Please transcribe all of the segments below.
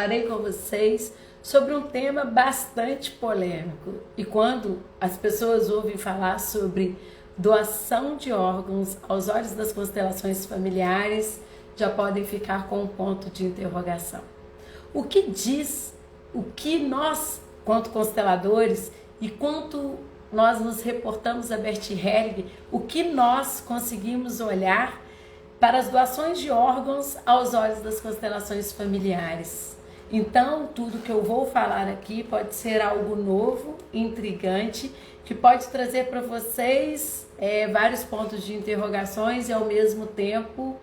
Falarei com vocês sobre um tema bastante polêmico. E quando as pessoas ouvem falar sobre doação de órgãos aos olhos das constelações familiares, já podem ficar com um ponto de interrogação. O que diz, o que nós, quanto consteladores, e quanto nós nos reportamos a Bert Helling, o que nós conseguimos olhar para as doações de órgãos aos olhos das constelações familiares? Então, tudo que eu vou falar aqui pode ser algo novo, intrigante, que pode trazer para vocês vários pontos de interrogações e, ao mesmo tempo,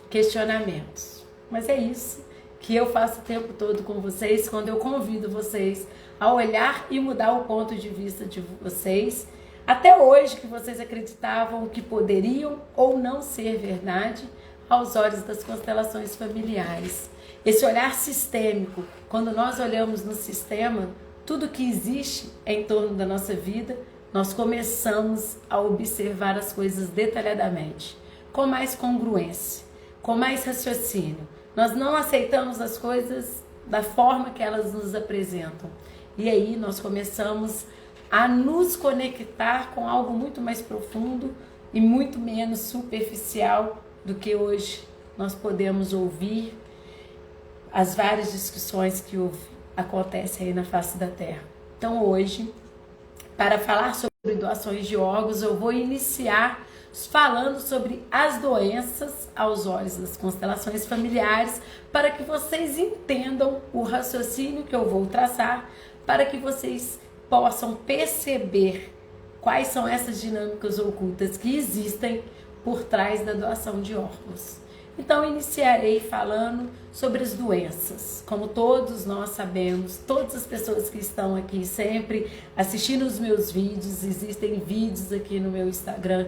questionamentos. Mas é isso que eu faço o tempo todo com vocês, quando eu convido vocês a olhar e mudar o ponto de vista de vocês, até hoje, que vocês acreditavam que poderiam ou não ser verdade aos olhos das constelações familiares. Esse olhar sistêmico, quando nós olhamos no sistema, tudo que existe em torno da nossa vida, nós começamos a observar as coisas detalhadamente, com mais congruência, com mais raciocínio. Nós não aceitamos as coisas da forma que elas nos apresentam. E aí nós começamos a nos conectar com algo muito mais profundo e muito menos superficial do que hoje nós podemos ouvir as várias discussões que acontecem aí na face da Terra. Então hoje, para falar sobre doações de órgãos, eu vou iniciar falando sobre as doenças aos olhos das constelações familiares, para que vocês entendam o raciocínio que eu vou traçar, para que vocês possam perceber quais são essas dinâmicas ocultas que existem por trás da doação de órgãos. Então, iniciarei falando sobre as doenças. Como todos nós sabemos, todas as pessoas que estão aqui sempre assistindo os meus vídeos, existem vídeos aqui no meu Instagram,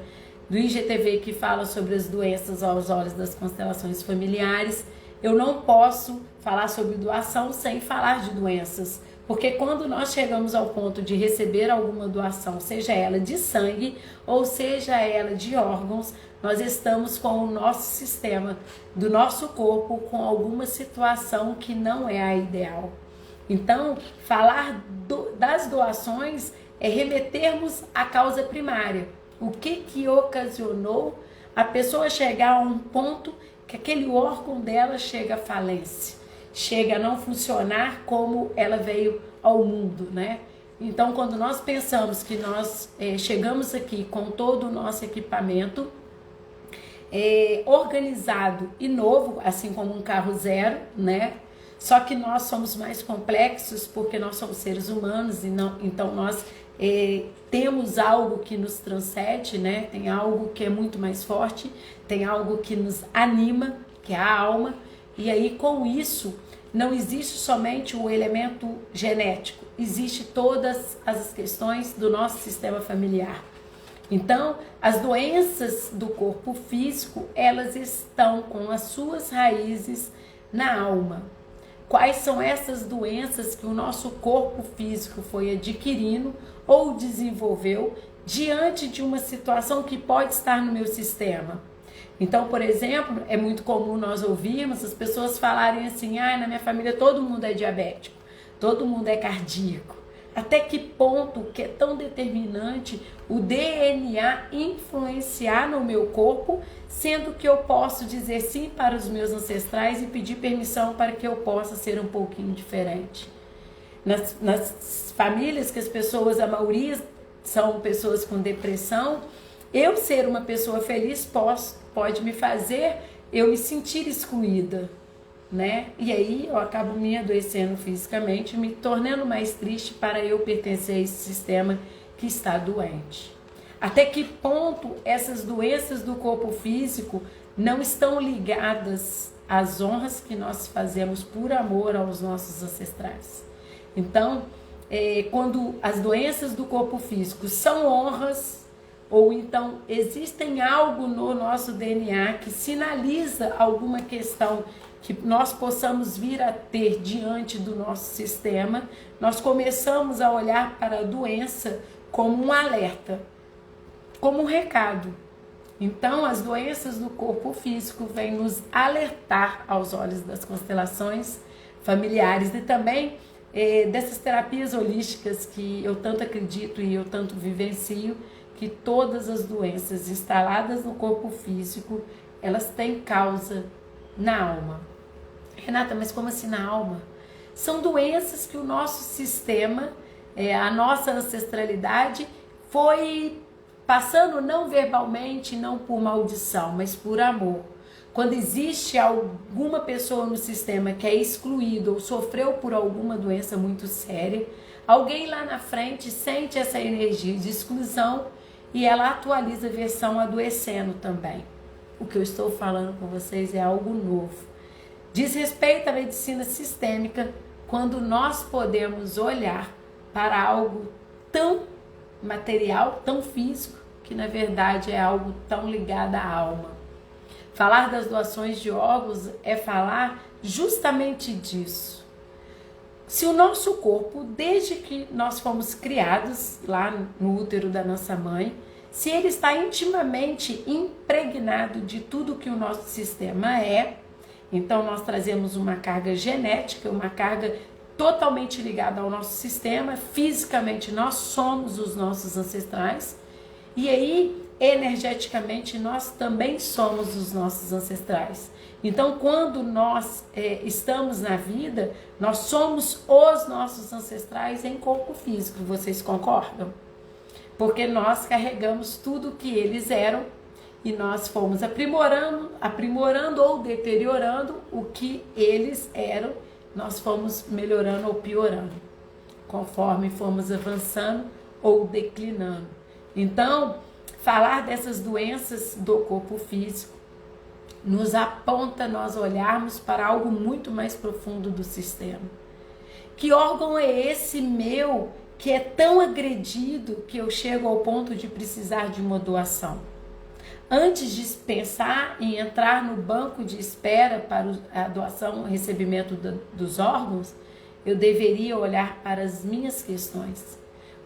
do IGTV, que fala sobre as doenças aos olhos das constelações familiares. Eu não posso falar sobre doação sem falar de doenças, porque quando nós chegamos ao ponto de receber alguma doação, seja ela de sangue ou seja ela de órgãos, nós estamos com o nosso sistema do nosso corpo com alguma situação que não é a ideal. Então, falar das doações é remetermos à causa primária. O que ocasionou a pessoa chegar a um ponto que aquele órgão dela chega à falência, chega a não funcionar como ela veio ao mundo, né? Então, quando nós pensamos que nós chegamos aqui com todo o nosso equipamento organizado e novo, assim como um carro zero, né? Só que nós somos mais complexos porque nós somos seres humanos, e não, então nós temos algo que nos transcende, né? Tem algo que é muito mais forte, tem algo que nos anima, que é a alma, e aí com isso não existe somente o elemento genético, existe todas as questões do nosso sistema familiar. Então, as doenças do corpo físico, elas estão com as suas raízes na alma. Quais são essas doenças que o nosso corpo físico foi adquirindo ou desenvolveu diante de uma situação que pode estar no meu sistema? Então, por exemplo, é muito comum nós ouvirmos as pessoas falarem assim: na minha família todo mundo é diabético, todo mundo é cardíaco. Até que ponto que é tão determinante o DNA influenciar no meu corpo, sendo que eu posso dizer sim para os meus ancestrais e pedir permissão para que eu possa ser um pouquinho diferente? Nas famílias que as pessoas, a maioria são pessoas com depressão, eu ser uma pessoa feliz pode me fazer eu me sentir excluída, né? E aí eu acabo me adoecendo fisicamente, me tornando mais triste para eu pertencer a esse sistema que está doente. Até que ponto essas doenças do corpo físico não estão ligadas às honras que nós fazemos por amor aos nossos ancestrais? Então, quando as doenças do corpo físico são honras, ou então existem algo no nosso DNA que sinaliza alguma questão que nós possamos vir a ter diante do nosso sistema, nós começamos a olhar para a doença como um alerta, como um recado. Então, as doenças do corpo físico vêm nos alertar aos olhos das constelações familiares e também dessas terapias holísticas que eu tanto acredito e eu tanto vivencio, que todas as doenças instaladas no corpo físico, elas têm causa na alma. Renata, mas como assim na alma? São doenças que o nosso sistema, a nossa ancestralidade foi passando não verbalmente, não por maldição, mas por amor. Quando existe alguma pessoa no sistema que é excluída ou sofreu por alguma doença muito séria, alguém lá na frente sente essa energia de exclusão e ela atualiza a versão adoecendo também. O que eu estou falando com vocês é algo novo. Diz respeito à medicina sistêmica quando nós podemos olhar para algo tão material, tão físico, que na verdade é algo tão ligado à alma. Falar das doações de órgãos é falar justamente disso. Se o nosso corpo, desde que nós fomos criados lá no útero da nossa mãe, se ele está intimamente impregnado de tudo que o nosso sistema é, então nós trazemos uma carga genética, uma carga totalmente ligada ao nosso sistema, fisicamente nós somos os nossos ancestrais, e aí energeticamente nós também somos os nossos ancestrais. Então quando nós estamos na vida, nós somos os nossos ancestrais em corpo físico, vocês concordam? Porque nós carregamos tudo que eles eram e nós fomos aprimorando ou deteriorando o que eles eram, nós fomos melhorando ou piorando, conforme fomos avançando ou declinando. Então, falar dessas doenças do corpo físico nos aponta nós olharmos para algo muito mais profundo do sistema. Que órgão é esse meu que é tão agredido que eu chego ao ponto de precisar de uma doação? Antes de pensar em entrar no banco de espera para a doação, o recebimento dos órgãos, eu deveria olhar para as minhas questões.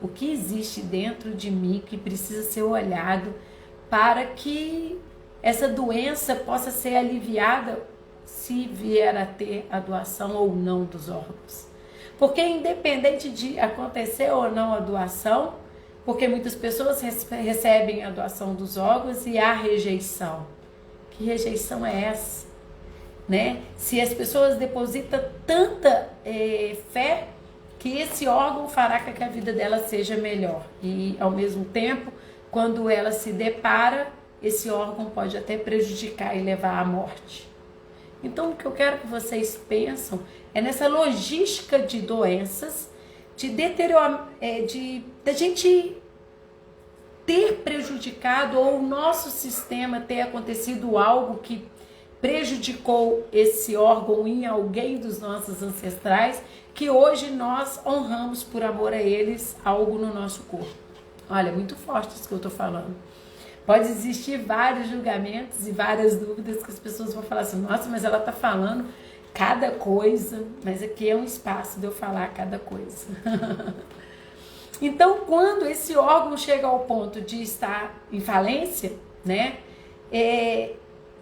O que existe dentro de mim que precisa ser olhado para que essa doença possa ser aliviada se vier a ter a doação ou não dos órgãos. Porque independente de acontecer ou não a doação, porque muitas pessoas recebem a doação dos órgãos e há rejeição. Que rejeição é essa? Né? Se as pessoas depositam tanta fé que esse órgão fará com que a vida dela seja melhor. E, ao mesmo tempo, quando ela se depara, esse órgão pode até prejudicar e levar à morte. Então, o que eu quero que vocês pensem é nessa logística de doenças, de da gente ter prejudicado ou o nosso sistema ter acontecido algo que prejudicou esse órgão em alguém dos nossos ancestrais, que hoje nós honramos por amor a eles algo no nosso corpo. Olha, muito forte isso que eu estou falando. Pode existir vários julgamentos e várias dúvidas que as pessoas vão falar assim, nossa, mas ela está falando cada coisa, mas aqui é um espaço de eu falar cada coisa. Então, quando esse órgão chega ao ponto de estar em falência, né,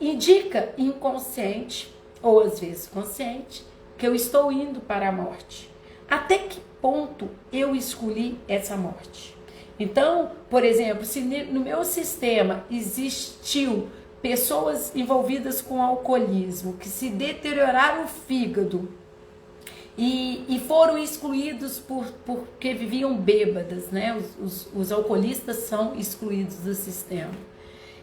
indica inconsciente, ou às vezes consciente, que eu estou indo para a morte. Até que ponto eu escolhi essa morte? Então, por exemplo, se no meu sistema existiu pessoas envolvidas com alcoolismo, que se deterioraram o fígado e foram excluídos porque viviam bêbadas, né? Os alcoolistas são excluídos do sistema.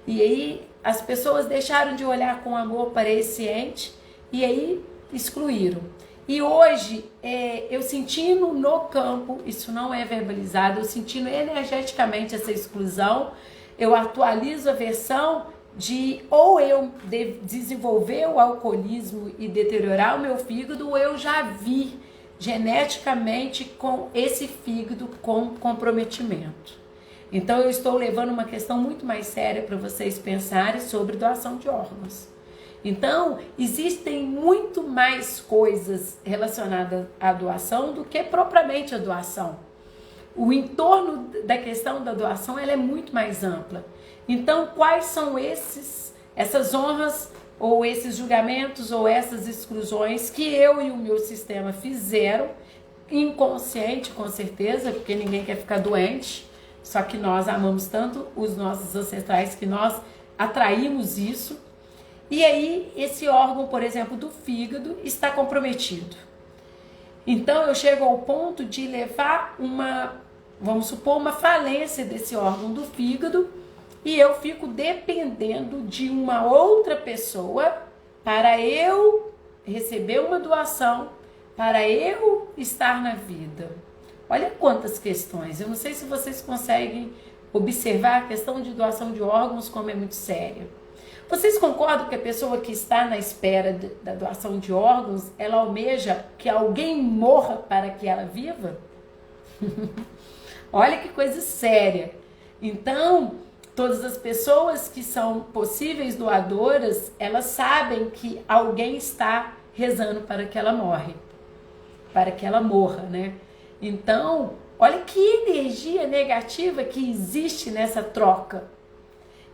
E aí as pessoas deixaram de olhar com amor para esse ente e aí excluíram. E hoje, eu sentindo no campo, isso não é verbalizado, eu sentindo energeticamente essa exclusão, eu atualizo a versão de ou eu desenvolver o alcoolismo e deteriorar o meu fígado, ou eu já vi geneticamente com esse fígado com comprometimento. Então eu estou levando uma questão muito mais séria para vocês pensarem sobre doação de órgãos. Então, existem muito mais coisas relacionadas à doação do que propriamente a doação. O entorno da questão da doação ela é muito mais ampla. Então, quais são essas honras ou esses julgamentos, ou essas exclusões que eu e o meu sistema fizeram, inconsciente com certeza, porque ninguém quer ficar doente, só que nós amamos tanto os nossos ancestrais que nós atraímos isso. E aí esse órgão, por exemplo, do fígado está comprometido. Então eu chego ao ponto de levar vamos supor, uma falência desse órgão do fígado, e eu fico dependendo de uma outra pessoa para eu receber uma doação, para eu estar na vida. Olha quantas questões. Eu não sei se vocês conseguem observar a questão de doação de órgãos como é muito séria. Vocês concordam que a pessoa que está na espera da doação de órgãos, ela almeja que alguém morra para que ela viva? Olha que coisa séria. Então, todas as pessoas que são possíveis doadoras, elas sabem que alguém está rezando para que ela morra, né? Então, olha que energia negativa que existe nessa troca.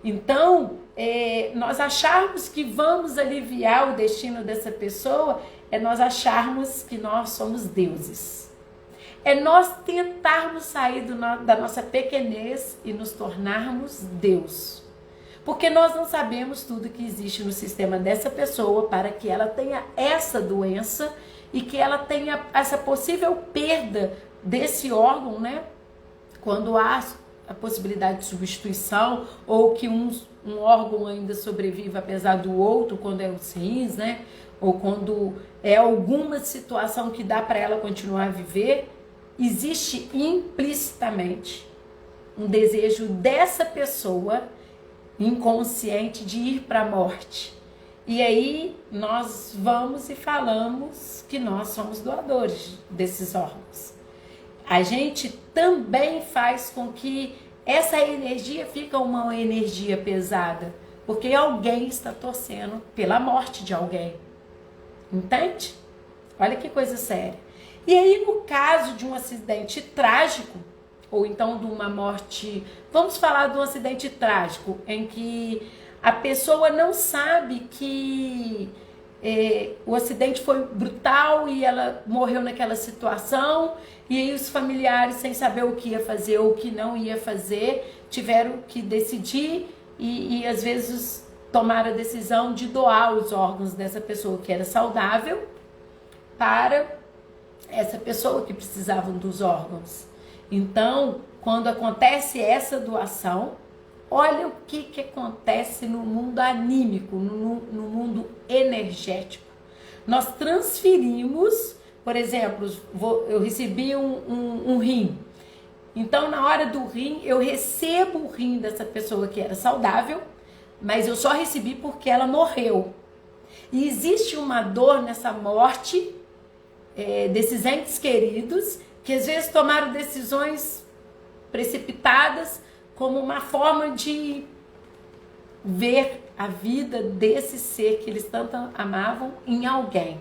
Então, nós acharmos que vamos aliviar o destino dessa pessoa, é nós acharmos que nós somos deuses. É nós tentarmos sair da nossa pequenez e nos tornarmos Deus. Porque nós não sabemos tudo que existe no sistema dessa pessoa para que ela tenha essa doença e que ela tenha essa possível perda desse órgão, né? Quando há a possibilidade de substituição, ou que um órgão ainda sobreviva apesar do outro, quando é os rins, né? Ou quando é alguma situação que dá para ela continuar a viver, existe implicitamente um desejo dessa pessoa inconsciente de ir para a morte. E aí nós vamos e falamos que nós somos doadores desses órgãos. A gente também faz com que essa energia fique uma energia pesada, porque alguém está torcendo pela morte de alguém. Entende? Olha que coisa séria. E aí, no caso de um acidente trágico, ou então de uma morte, vamos falar de um acidente trágico, em que a pessoa não sabe que o acidente foi brutal e ela morreu naquela situação, e aí os familiares, sem saber o que ia fazer ou o que não ia fazer, tiveram que decidir e às vezes tomaram a decisão de doar os órgãos dessa pessoa que era saudável para essa pessoa que precisava dos órgãos. Então, quando acontece essa doação, olha o que acontece no mundo anímico, no mundo energético. Nós transferimos, por exemplo, eu recebi um rim. Então, na hora do rim, eu recebo o rim dessa pessoa que era saudável, mas eu só recebi porque ela morreu. E existe uma dor nessa morte desses entes queridos, que às vezes tomaram decisões precipitadas como uma forma de ver a vida desse ser que eles tanto amavam em alguém.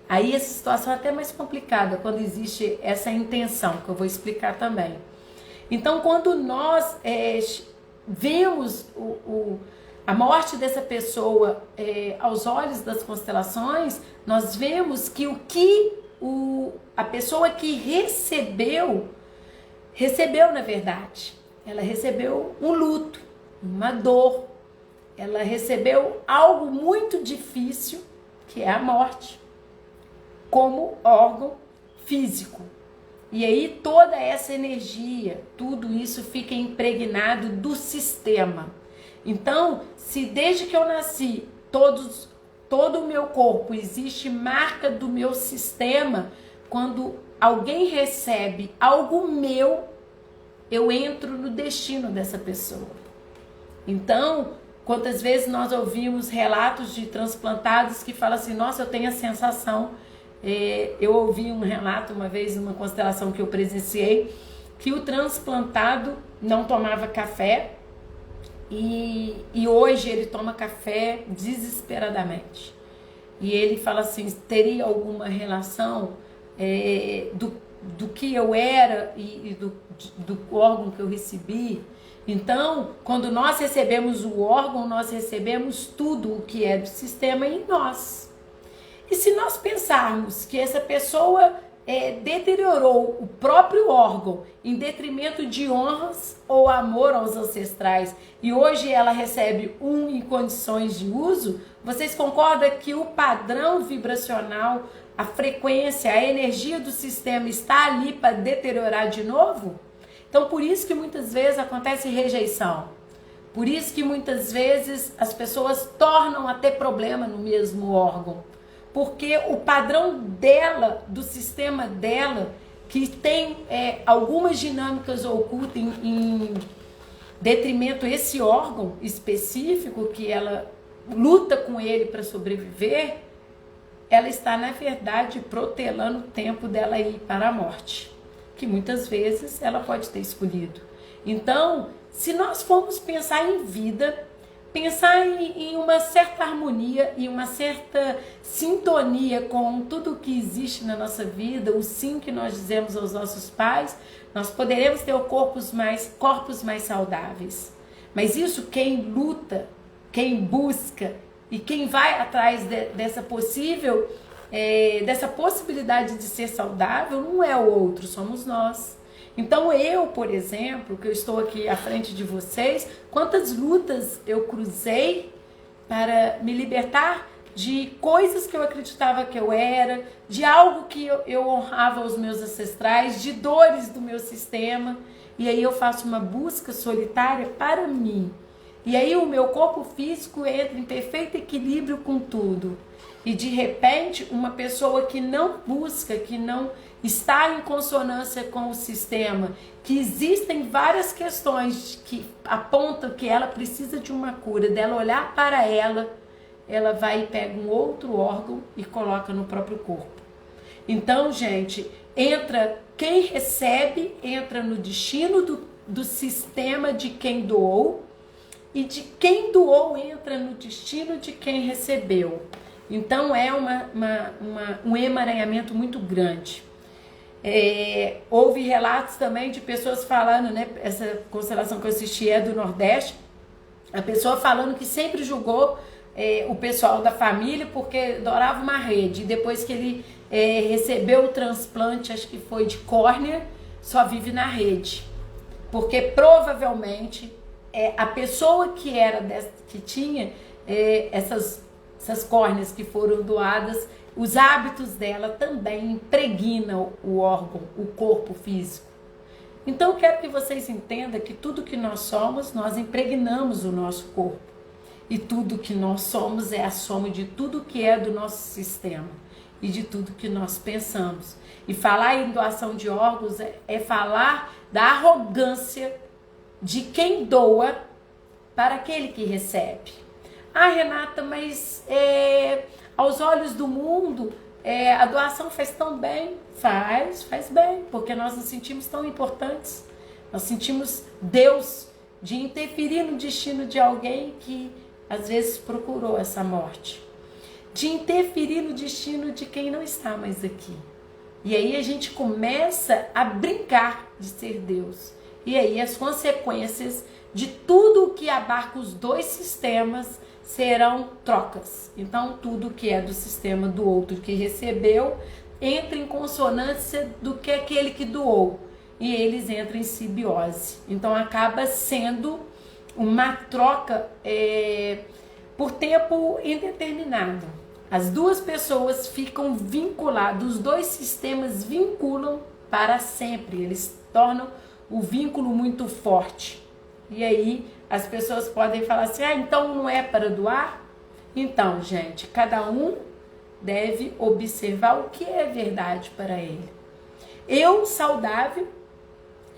Aí essa situação é até mais complicada quando existe essa intenção, que eu vou explicar também. Então, quando nós vemos a morte dessa pessoa aos olhos das constelações, nós vemos que a pessoa que recebeu na verdade, ela recebeu um luto, uma dor, ela recebeu algo muito difícil, que é a morte, como órgão físico. E aí toda essa energia, tudo isso fica impregnado do sistema. Então, se desde que eu nasci, todo o meu corpo existe marca do meu sistema, quando alguém recebe algo meu, eu entro no destino dessa pessoa. Então, quantas vezes nós ouvimos relatos de transplantados que falam assim, nossa, eu tenho a sensação, eu ouvi um relato uma vez numa constelação que eu presenciei, que o transplantado não tomava café, e hoje ele toma café desesperadamente. E ele fala assim, teria alguma relação do que eu era e do órgão que eu recebi. Então, quando nós recebemos o órgão, nós recebemos tudo o que é do sistema em nós. E se nós pensarmos que essa pessoa deteriorou o próprio órgão em detrimento de honras ou amor aos ancestrais e hoje ela recebe em condições de uso, vocês concordam que o padrão vibracional, a frequência, a energia do sistema está ali para deteriorar de novo? Então, por isso que muitas vezes acontece rejeição. Por isso que muitas vezes as pessoas tornam a ter problema no mesmo órgão. Porque o padrão dela, do sistema dela, que tem algumas dinâmicas ocultas em detrimento a esse órgão específico, que ela luta com ele para sobreviver, ela está, na verdade, protelando o tempo dela ir para a morte, que muitas vezes ela pode ter escolhido. Então, se nós formos pensar em vida, pensar em uma certa harmonia e uma certa sintonia com tudo que existe na nossa vida, o sim que nós dizemos aos nossos pais, nós poderemos ter corpos mais saudáveis. Mas isso quem luta, quem busca e quem vai atrás dessa possibilidade de ser saudável não é o outro, somos nós. Então eu, por exemplo, que eu estou aqui à frente de vocês, quantas lutas eu cruzei para me libertar de coisas que eu acreditava que eu era, de algo que eu honrava aos meus ancestrais, de dores do meu sistema. E aí eu faço uma busca solitária para mim. E aí o meu corpo físico entra em perfeito equilíbrio com tudo. E de repente, uma pessoa que não busca, que não está em consonância com o sistema, que existem várias questões que apontam que ela precisa de uma cura, dela olhar para ela vai e pega um outro órgão e coloca no próprio corpo. Então, gente, quem recebe, entra no destino do sistema de quem doou, e de quem doou entra no destino de quem recebeu. Então é um emaranhamento muito grande. Houve relatos também de pessoas falando, né? Essa constelação que eu assisti é do Nordeste, a pessoa falando que sempre julgou o pessoal da família porque adorava uma rede. E depois que ele recebeu o transplante, acho que foi de córnea, só vive na rede. Porque provavelmente a pessoa que tinha essas córneas que foram doadas, os hábitos dela também impregnam o órgão, o corpo físico. Então eu quero que vocês entendam que tudo que nós somos, nós impregnamos o nosso corpo. E tudo que nós somos é a soma de tudo que é do nosso sistema e de tudo que nós pensamos. E falar em doação de órgãos é falar da arrogância de quem doa para aquele que recebe. Ah, Renata, mas aos olhos do mundo a doação faz tão bem? Faz bem, porque nós nos sentimos tão importantes. Nós sentimos Deus de interferir no destino de alguém que às vezes procurou essa morte. De interferir no destino de quem não está mais aqui. E aí a gente começa a brincar de ser Deus. E aí as consequências de tudo que abarca os dois sistemas serão trocas. Então tudo que é do sistema do outro que recebeu entra em consonância do que aquele que doou. E eles entram em simbiose. Então acaba sendo uma troca por tempo indeterminado. As duas pessoas ficam vinculadas, os dois sistemas vinculam para sempre. Eles tornam o vínculo muito forte. E aí as pessoas podem falar assim, então não é para doar? Então, gente, cada um deve observar o que é verdade para ele. Eu, saudável,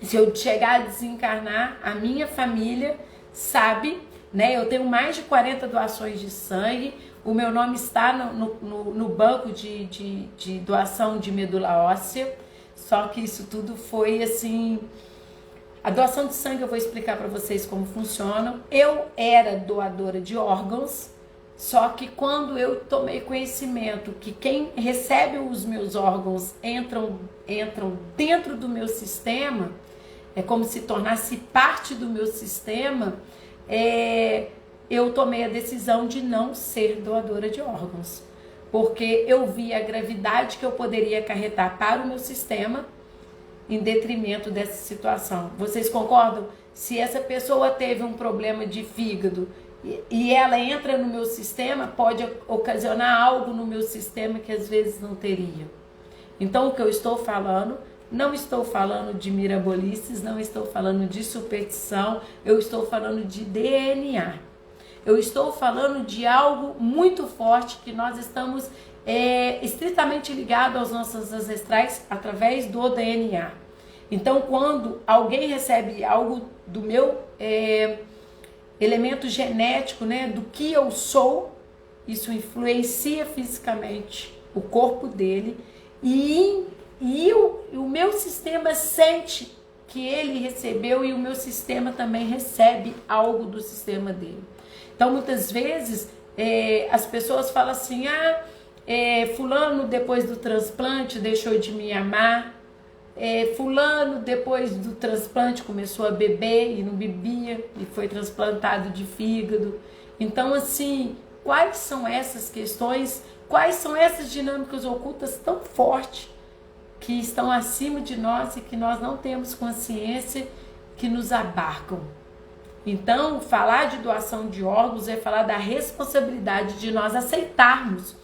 se eu chegar a desencarnar, a minha família sabe, né? Eu tenho mais de 40 doações de sangue, o meu nome está no banco de doação de medula óssea, só que isso tudo foi assim... A doação de sangue eu vou explicar para vocês como funciona. Eu era doadora de órgãos Só que quando eu tomei conhecimento que quem recebe os meus órgãos entram dentro do meu sistema, é como se tornasse parte do meu sistema, eu tomei a decisão de não ser doadora de órgãos. Porque eu vi a gravidade que eu poderia acarretar para o meu sistema em detrimento dessa situação. Vocês concordam? Se essa pessoa teve um problema de fígado e ela entra no meu sistema, pode ocasionar algo no meu sistema que às vezes não teria. Então, o que eu estou falando, não estou falando de mirabolices, não estou falando de superstição, eu estou falando de DNA. Eu estou falando de algo muito forte que nós estamos estritamente ligados aos nossos ancestrais através do DNA. Então, quando alguém recebe algo do meu elemento genético, né, do que eu sou, isso influencia fisicamente o corpo dele e o meu sistema sente que ele recebeu e o meu sistema também recebe algo do sistema dele. Então, muitas vezes, as pessoas falam assim, fulano depois do transplante deixou de me amar, fulano depois do transplante começou a beber e não bebia e foi transplantado de fígado. Então, assim, quais são essas questões, quais são essas dinâmicas ocultas tão fortes que estão acima de nós e que nós não temos consciência, que nos abarcam? Então, falar de doação de órgãos é falar da responsabilidade de nós aceitarmos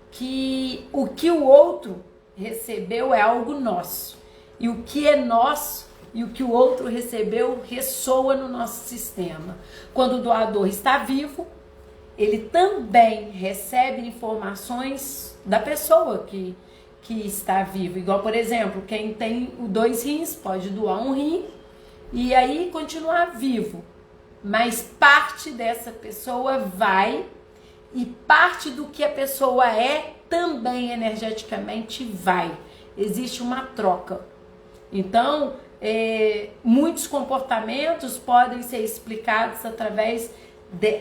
que o que o outro recebeu é algo nosso. E o que é nosso e o que o outro recebeu ressoa no nosso sistema. Quando o doador está vivo, ele também recebe informações da pessoa que está vivo. Igual, por exemplo, quem tem 2 rins pode doar um rim e aí continuar vivo. Mas parte dessa pessoa vai e parte do que a pessoa é também energeticamente vai. Existe uma troca. Então, muitos comportamentos podem ser explicados através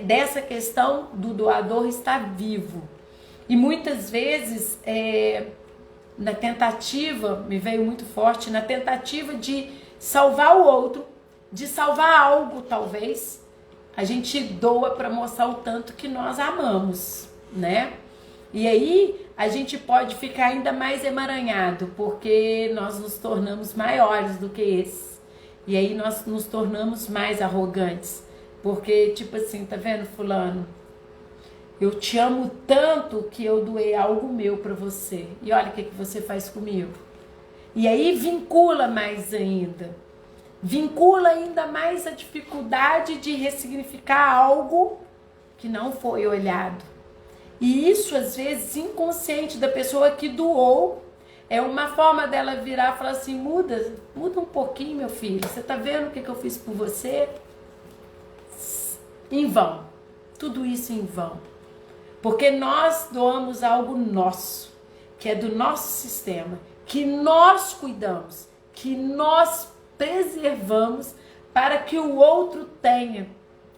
dessa questão do doador estar vivo. E muitas vezes, na tentativa, me veio muito forte, na tentativa de salvar o outro, de salvar algo talvez, a gente doa para mostrar o tanto que nós amamos, né? E aí a gente pode ficar ainda mais emaranhado, porque nós nos tornamos maiores do que esses. E aí nós nos tornamos mais arrogantes, porque tipo assim, tá vendo, fulano? Eu te amo tanto que eu doei algo meu para você. E olha o que você faz comigo. E aí vincula mais ainda. Vincula ainda mais a dificuldade de ressignificar algo que não foi olhado. E isso, às vezes, inconsciente da pessoa que doou, é uma forma dela virar e falar assim, muda um pouquinho, meu filho. Você tá vendo o que eu fiz por você? Em vão. Tudo isso em vão. Porque nós doamos algo nosso, que é do nosso sistema, que nós cuidamos, que nós preservamos para que o outro tenha.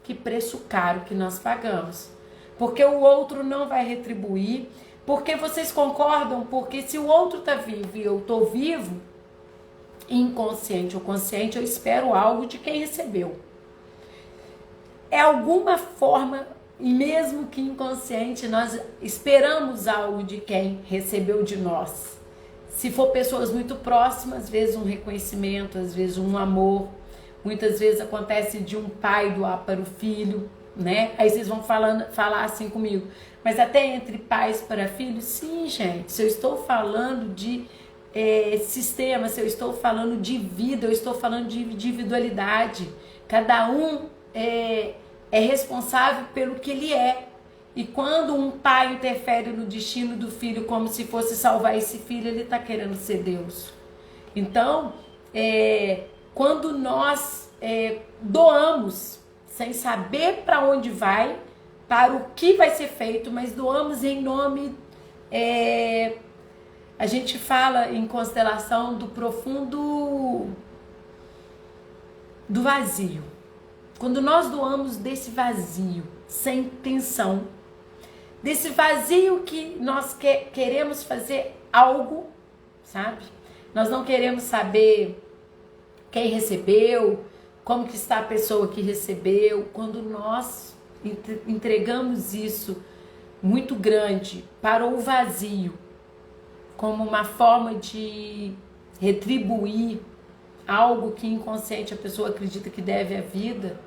Que preço caro que nós pagamos. Porque o outro não vai retribuir. Porque vocês concordam? Porque se o outro está vivo e eu estou vivo, inconsciente ou consciente, eu espero algo de quem recebeu. É alguma forma, e mesmo que inconsciente, nós esperamos algo de quem recebeu de nós. Se for pessoas muito próximas, às vezes um reconhecimento, às vezes um amor. Muitas vezes acontece de um pai doar para o filho, né? Aí vocês vão falar assim comigo. Mas até entre pais para filhos, sim, gente. Se eu estou falando de sistema, se eu estou falando de vida, eu estou falando de individualidade. Cada um é responsável pelo que ele é. E quando um pai interfere no destino do filho como se fosse salvar esse filho, ele está querendo ser Deus. Então, quando nós doamos, sem saber para onde vai, para o que vai ser feito, mas doamos em nome... a gente fala em constelação do profundo... do vazio. quando nós doamos desse vazio, sem intenção, desse vazio que nós queremos fazer algo, sabe? Nós não queremos saber quem recebeu, como que está a pessoa que recebeu. Quando nós entregamos isso muito grande para o vazio, como uma forma de retribuir algo que inconsciente a pessoa acredita que deve à vida,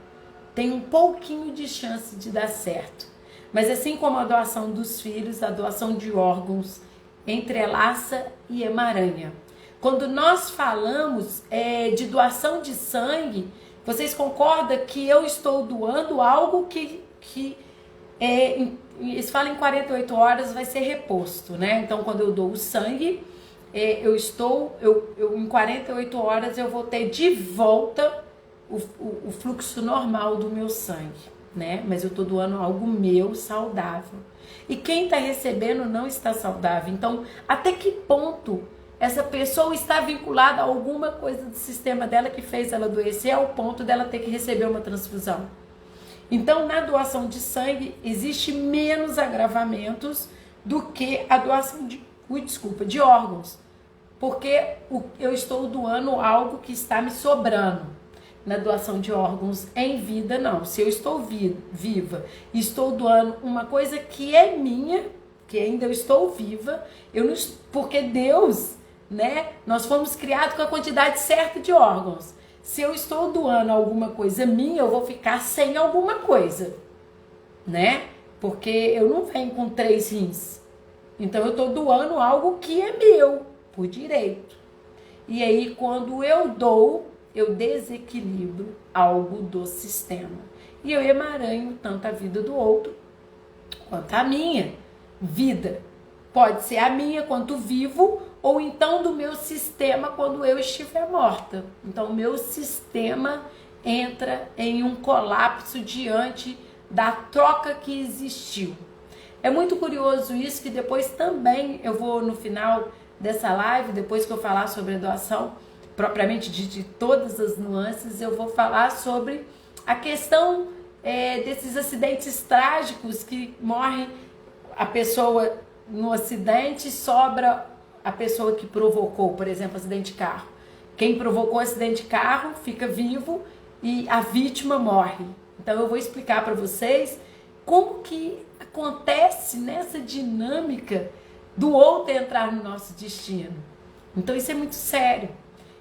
tem um pouquinho de chance de dar certo. Mas assim como a doação dos filhos, a doação de órgãos entrelaça e emaranha. Quando nós falamos de doação de sangue, vocês concordam que eu estou doando algo que eles falam em 48 horas vai ser reposto, né? Então, quando eu dou o sangue, em 48 horas eu vou ter de volta o fluxo normal do meu sangue, né? Mas eu tô doando algo meu saudável. E quem tá recebendo não está saudável. Então, até que ponto essa pessoa está vinculada a alguma coisa do sistema dela que fez ela adoecer ao ponto dela ter que receber uma transfusão? Então, na doação de sangue, existe menos agravamentos do que a doação de órgãos. Porque eu estou doando algo que está me sobrando. Na doação de órgãos em vida, não. Se eu estou viva e estou doando uma coisa que é minha, que ainda eu estou viva, porque Deus, né? Nós fomos criados com a quantidade certa de órgãos. Se eu estou doando alguma coisa minha, eu vou ficar sem alguma coisa, né? Porque eu não venho com 3 rins. Então eu estou doando algo que é meu, por direito. E aí, quando eu dou, eu desequilibro algo do sistema. E eu emaranho tanto a vida do outro, quanto a minha vida. Pode ser a minha quanto vivo, ou então do meu sistema quando eu estiver morta. Então, o meu sistema entra em um colapso diante da troca que existiu. É muito curioso isso, que depois também eu vou, no final dessa live, depois que eu falar sobre a doação, propriamente de todas as nuances, eu vou falar sobre a questão desses acidentes trágicos que morre a pessoa no acidente, sobra a pessoa que provocou, por exemplo, acidente de carro. Quem provocou acidente de carro fica vivo e a vítima morre. Então eu vou explicar para vocês como que acontece nessa dinâmica do outro entrar no nosso destino. Então isso é muito sério.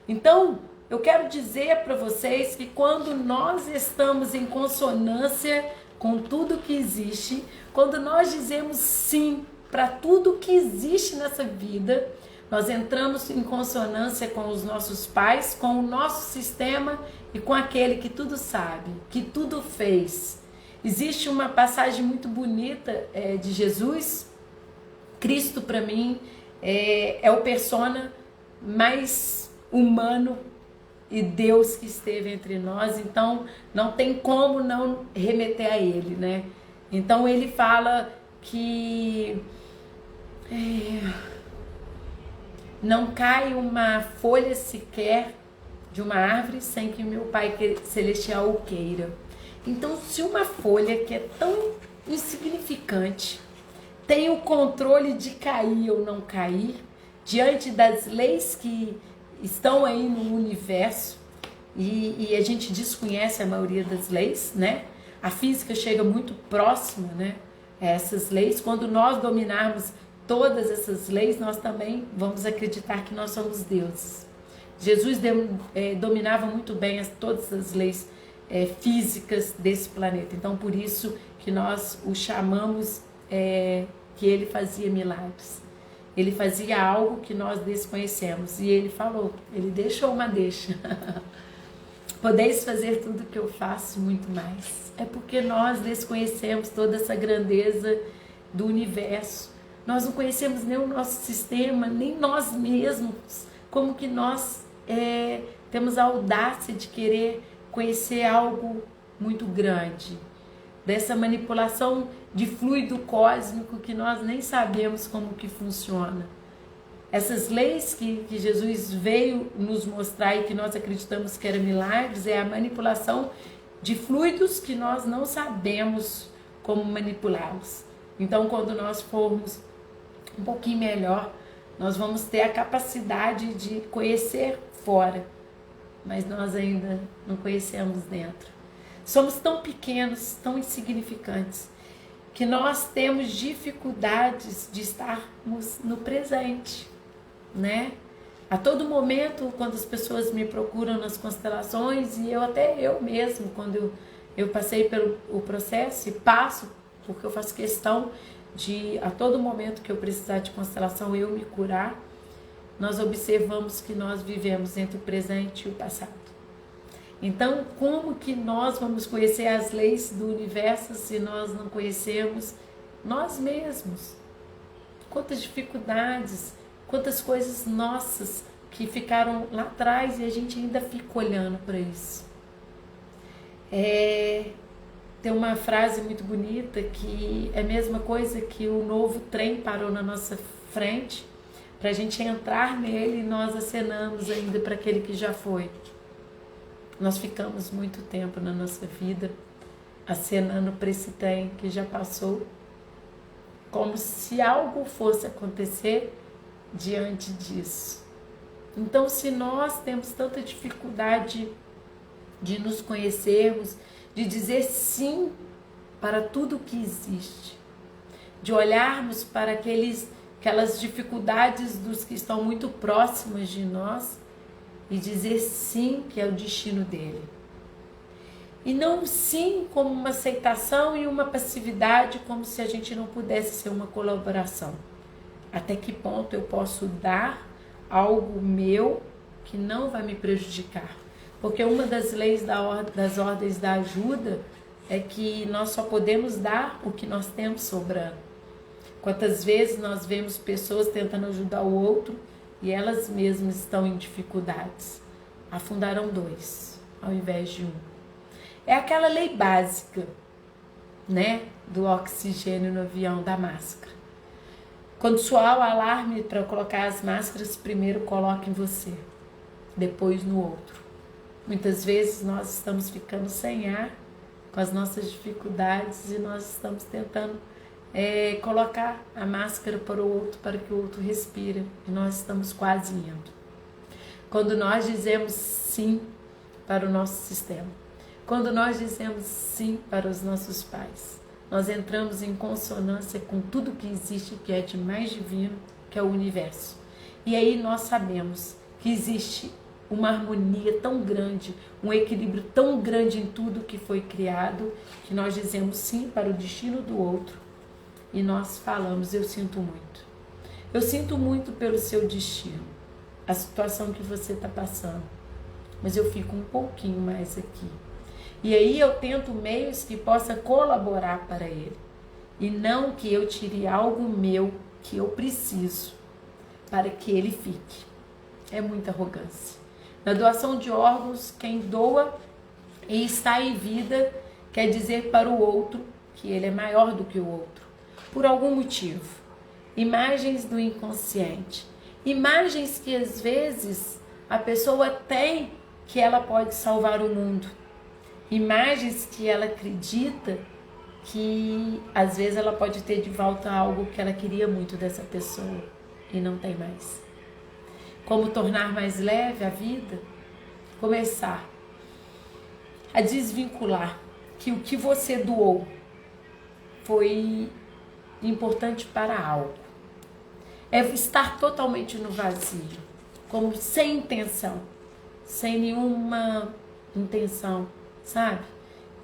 Então eu quero dizer para vocês que quando nós estamos em consonância com tudo que existe, quando nós dizemos sim para tudo que existe nessa vida, nós entramos em consonância com os nossos pais, com o nosso sistema e com aquele que tudo sabe, que tudo fez. Existe uma passagem muito bonita de Jesus. Cristo, para mim, é o persona mais humano e Deus que esteve entre nós. Então, não tem como não remeter a Ele, né? Então, Ele fala que não cai uma folha sequer de uma árvore sem que meu Pai Celestial o queira. Então, se uma folha que é tão insignificante tem o controle de cair ou não cair, diante das leis que estão aí no universo, e a gente desconhece a maioria das leis, né? A física chega muito próxima, né, a essas leis. Quando nós dominarmos todas essas leis, nós também vamos acreditar que nós somos deuses. Jesus dominava muito bem todas as leis físicas desse planeta. Então, por isso que nós o chamamos que ele fazia milagres. Ele fazia algo que nós desconhecemos. E ele falou, ele deixou uma deixa. Podeis fazer tudo que eu faço, muito mais. É porque nós desconhecemos toda essa grandeza do universo. Nós não conhecemos nem o nosso sistema, nem nós mesmos. Como que nós temos a audácia de querer conhecer algo muito grande. Dessa manipulação de fluido cósmico que nós nem sabemos como que funciona. Essas leis que Jesus veio nos mostrar e que nós acreditamos que eram milagres, é a manipulação de fluidos que nós não sabemos como manipulá-los. Então, quando nós formos um pouquinho melhor, nós vamos ter a capacidade de conhecer fora, mas nós ainda não conhecemos dentro. Somos tão pequenos, tão insignificantes, que nós temos dificuldades de estarmos no presente, né? A todo momento, quando as pessoas me procuram nas constelações, e eu mesmo, quando eu passei pelo o processo e passo, porque eu faço questão de, a todo momento que eu precisar de constelação, eu me curar, nós observamos que nós vivemos entre o presente e o passado. Então, como que nós vamos conhecer as leis do universo se nós não conhecemos nós mesmos? Quantas dificuldades, quantas coisas nossas que ficaram lá atrás e a gente ainda fica olhando para isso. Tem uma frase muito bonita que é a mesma coisa que o novo trem parou na nossa frente, para a gente entrar nele e nós acenamos ainda para aquele que já foi. Nós ficamos muito tempo na nossa vida acenando para esse trem que já passou, como se algo fosse acontecer diante disso. Então, se nós temos tanta dificuldade de nos conhecermos, de dizer sim para tudo que existe, de olharmos para aquelas dificuldades dos que estão muito próximos de nós e dizer sim, que é o destino dele. E não sim como uma aceitação e uma passividade, como se a gente não pudesse ser uma colaboração. Até que ponto eu posso dar algo meu que não vai me prejudicar? Porque uma das leis das ordens da ajuda é que nós só podemos dar o que nós temos sobrando. Quantas vezes nós vemos pessoas tentando ajudar o outro e elas mesmas estão em dificuldades? Afundarão 2 ao invés de 1. É aquela lei básica, né, do oxigênio no avião, da máscara. Quando soar o alarme para colocar as máscaras, primeiro coloque em você, depois no outro. Muitas vezes nós estamos ficando sem ar com as nossas dificuldades e nós estamos tentando colocar a máscara para o outro, para que o outro respire, e nós estamos quase indo. Quando nós dizemos sim para o nosso sistema, quando nós dizemos sim para os nossos pais, nós entramos em consonância com tudo que existe, que é de mais divino, que é o universo. E aí nós sabemos que existe uma harmonia tão grande, um equilíbrio tão grande em tudo que foi criado, que nós dizemos sim para o destino do outro. E nós falamos, eu sinto muito. Eu sinto muito pelo seu destino, a situação que você está passando. Mas eu fico um pouquinho mais aqui. E aí eu tento meios que possa colaborar para ele. E não que eu tire algo meu que eu preciso para que ele fique. É muita arrogância. Na doação de órgãos, quem doa e está em vida quer dizer para o outro que ele é maior do que o outro. Por algum motivo. Imagens do inconsciente. Imagens que às vezes a pessoa tem que ela pode salvar o mundo. Imagens que ela acredita que às vezes ela pode ter de volta algo que ela queria muito dessa pessoa e não tem mais. Como tornar mais leve a vida? Começar a desvincular que o que você doou foi importante para algo. É estar totalmente no vazio, como sem intenção, sem nenhuma intenção, sabe?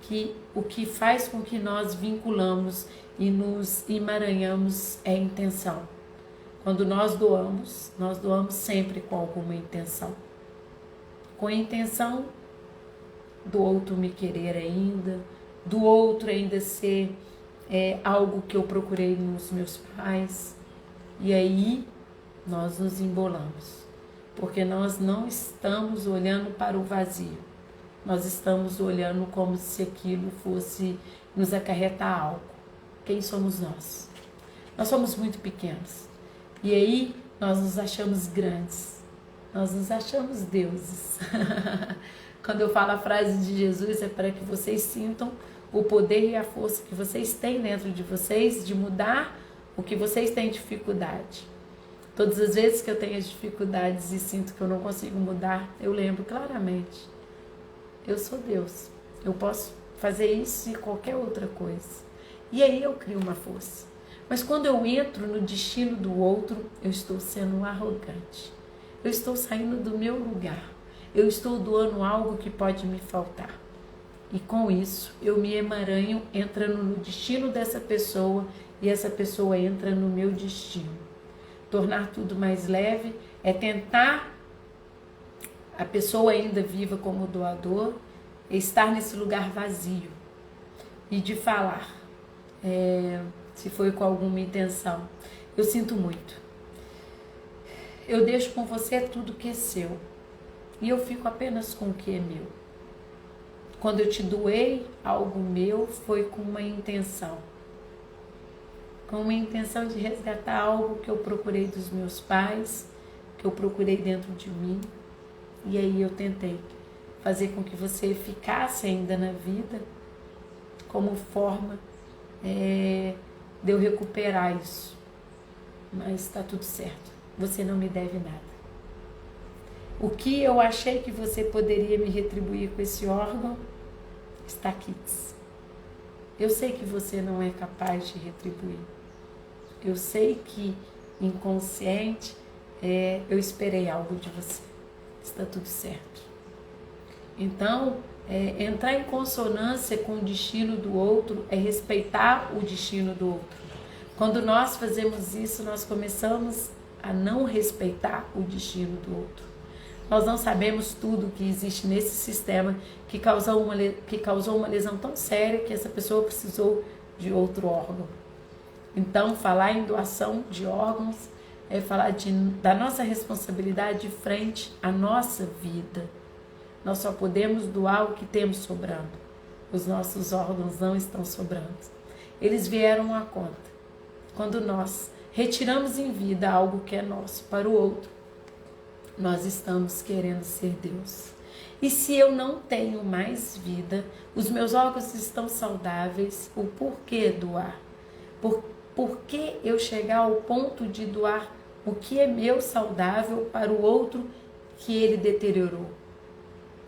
Que o que faz com que nós vinculamos e nos emaranhamos é a intenção. Quando nós doamos sempre com alguma intenção. Com a intenção do outro me querer ainda, do outro ainda ser algo que eu procurei nos meus pais. E aí nós nos embolamos, porque nós não estamos olhando para o vazio. Nós estamos olhando como se aquilo fosse nos acarretar algo. Quem somos nós? Nós somos muito pequenos. E aí nós nos achamos grandes. Nós nos achamos deuses. Quando eu falo a frase de Jesus, é para que vocês sintam o poder e a força que vocês têm dentro de vocês de mudar o que vocês têm dificuldade. Todas as vezes que eu tenho as dificuldades e sinto que eu não consigo mudar, eu lembro claramente: eu sou Deus, eu posso fazer isso e qualquer outra coisa. E aí eu crio uma força. Mas quando eu entro no destino do outro, eu estou sendo arrogante. Eu estou saindo do meu lugar. Eu estou doando algo que pode me faltar. E com isso, eu me emaranho entrando no destino dessa pessoa e essa pessoa entra no meu destino. Tornar tudo mais leve é tentar a pessoa ainda viva como doador, estar nesse lugar vazio e de falar, se foi com alguma intenção: eu sinto muito, eu deixo com você tudo que é seu e eu fico apenas com o que é meu. Quando eu te doei algo meu, foi com uma intenção de resgatar algo que eu procurei dos meus pais, que eu procurei dentro de mim, e aí eu tentei fazer com que você ficasse ainda na vida como forma de eu recuperar isso. Mas está tudo certo, você não me deve nada. O que eu achei que você poderia me retribuir com esse órgão está quites. Eu sei que você não é capaz de retribuir. Eu sei que inconsciente eu esperei algo de você. Está tudo certo. Então, entrar em consonância com o destino do outro é respeitar o destino do outro. Quando nós fazemos isso, nós começamos a não respeitar o destino do outro. Nós não sabemos tudo que existe nesse sistema que causou uma lesão tão séria que essa pessoa precisou de outro órgão. Então, falar em doação de órgãos é falar da nossa responsabilidade frente à nossa vida. Nós só podemos doar o que temos sobrando. Os nossos órgãos não estão sobrando. Eles vieram à conta. Quando nós retiramos em vida algo que é nosso para o outro, nós estamos querendo ser Deus. E se eu não tenho mais vida, os meus órgãos estão saudáveis, o porquê doar? Por que eu chegar ao ponto de doar o que é meu saudável para o outro que ele deteriorou?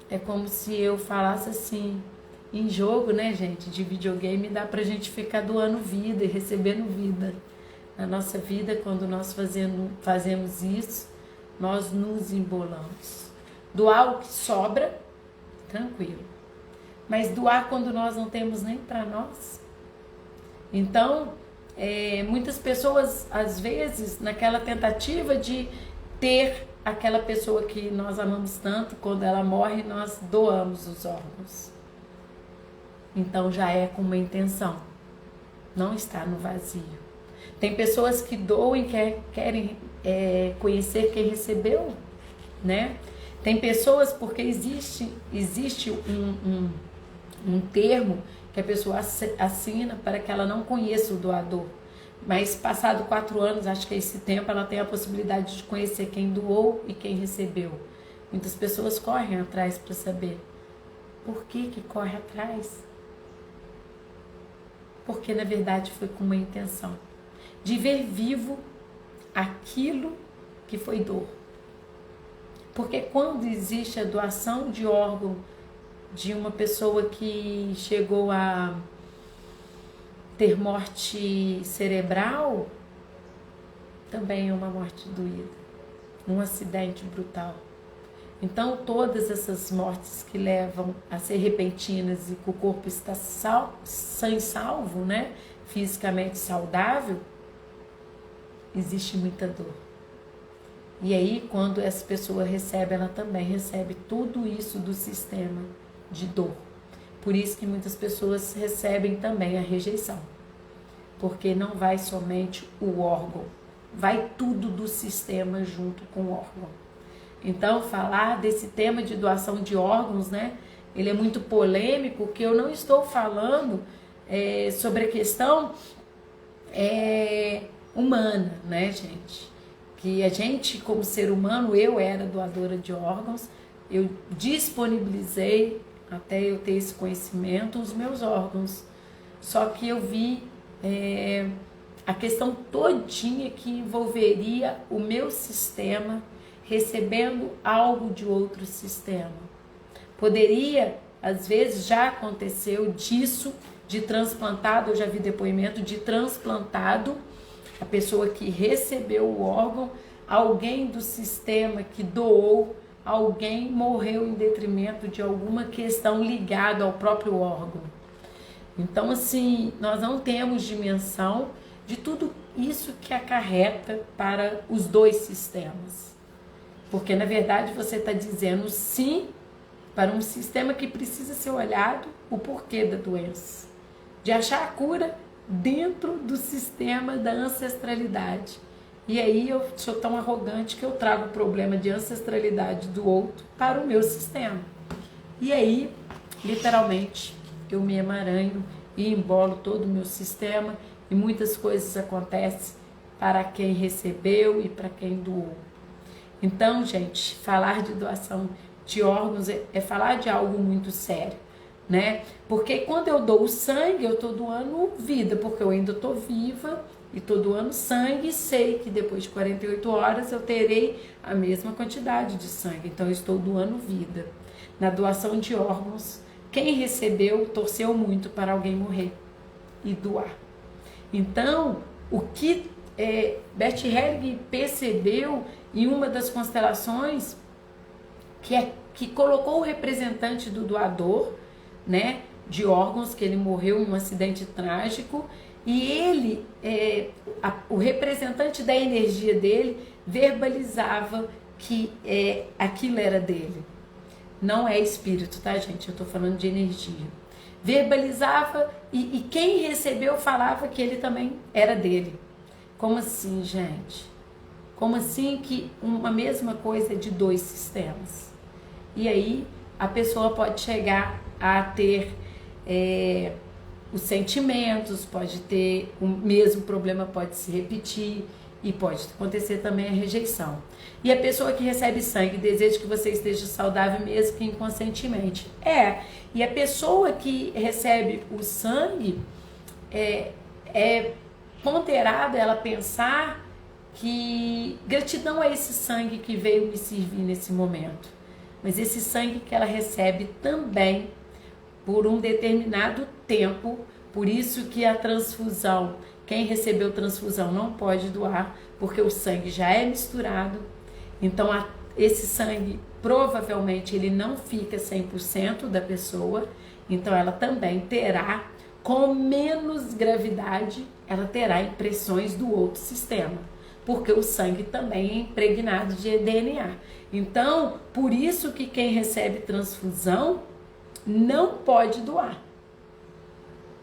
É como se eu falasse assim, em jogo, né, gente, de videogame, dá pra gente ficar doando vida e recebendo vida. Na nossa vida, quando nós fazemos isso, nós nos embolamos. Doar o que sobra, tranquilo. Mas doar quando nós não temos nem para nós. Então, muitas pessoas, às vezes, naquela tentativa de ter aquela pessoa que nós amamos tanto, quando ela morre, nós doamos os órgãos. Então, já é com uma intenção. Não está no vazio. Tem pessoas que doam e querem conhecer quem recebeu, né? Tem pessoas, porque existe um termo que a pessoa assina para que ela não conheça o doador. Mas passado 4 anos, acho que é esse tempo, ela tem a possibilidade de conhecer quem doou e quem recebeu. Muitas pessoas correm atrás para saber. Por que corre atrás? Porque na verdade foi com uma intenção de ver vivo aquilo que foi dor. Porque quando existe a doação de órgão de uma pessoa que chegou a ter morte cerebral, também é uma morte doída, um acidente brutal. Então todas essas mortes que levam a ser repentinas e que o corpo está sem salvo, né, fisicamente saudável, existe muita dor. E aí, quando essa pessoa recebe, ela também recebe tudo isso do sistema de dor. Por isso que muitas pessoas recebem também a rejeição. Porque não vai somente o órgão, vai tudo do sistema junto com o órgão. Então, falar desse tema de doação de órgãos, né, ele é muito polêmico, que eu não estou falando sobre a questão humana, né, gente? Que a gente, como ser humano, eu era doadora de órgãos, eu disponibilizei, até eu ter esse conhecimento, os meus órgãos. Só que eu vi a questão todinha que envolveria o meu sistema recebendo algo de outro sistema. Poderia, às vezes já aconteceu disso, de transplantado, eu já vi depoimento de transplantado, a pessoa que recebeu o órgão, alguém do sistema que doou, alguém morreu em detrimento de alguma questão ligada ao próprio órgão. Então, assim, nós não temos dimensão de tudo isso que acarreta para os dois sistemas. Porque, na verdade, você está dizendo sim para um sistema que precisa ser olhado o porquê da doença. De achar a cura dentro do sistema da ancestralidade. E aí eu sou tão arrogante que eu trago o problema de ancestralidade do outro para o meu sistema. E aí, literalmente, eu me emaranho e embolo todo o meu sistema e muitas coisas acontecem para quem recebeu e para quem doou. Então, gente, falar de doação de órgãos é falar de algo muito sério, né? Porque quando eu dou o sangue, eu estou doando vida, porque eu ainda estou viva e estou doando sangue e sei que depois de 48 horas eu terei a mesma quantidade de sangue. Então, eu estou doando vida. Na doação de órgãos, quem recebeu torceu muito para alguém morrer e doar. Então, o que Bert Helling percebeu em uma das constelações que colocou o representante do doador, né, de órgãos, que ele morreu em um acidente trágico, e ele, o representante da energia dele, verbalizava que aquilo era dele. Não é espírito, tá, gente? Eu tô falando de energia. Verbalizava e quem recebeu falava que ele também era dele. Como assim, gente? Como assim que uma mesma coisa é de dois sistemas? E aí a pessoa pode chegar a ter os sentimentos, pode ter o mesmo problema, pode se repetir e pode acontecer também a rejeição. E a pessoa que recebe sangue deseja que você esteja saudável mesmo que inconscientemente. E a pessoa que recebe o sangue é ponderada ela pensar que gratidão é esse sangue que veio me servir nesse momento. Mas esse sangue que ela recebe também por um determinado tempo, por isso que a transfusão, quem recebeu transfusão não pode doar, porque o sangue já é misturado. Então esse sangue provavelmente ele não fica 100% da pessoa, então ela também terá, com menos gravidade, ela terá impressões do outro sistema, porque o sangue também é impregnado de DNA. Então, por isso que quem recebe transfusão não pode doar.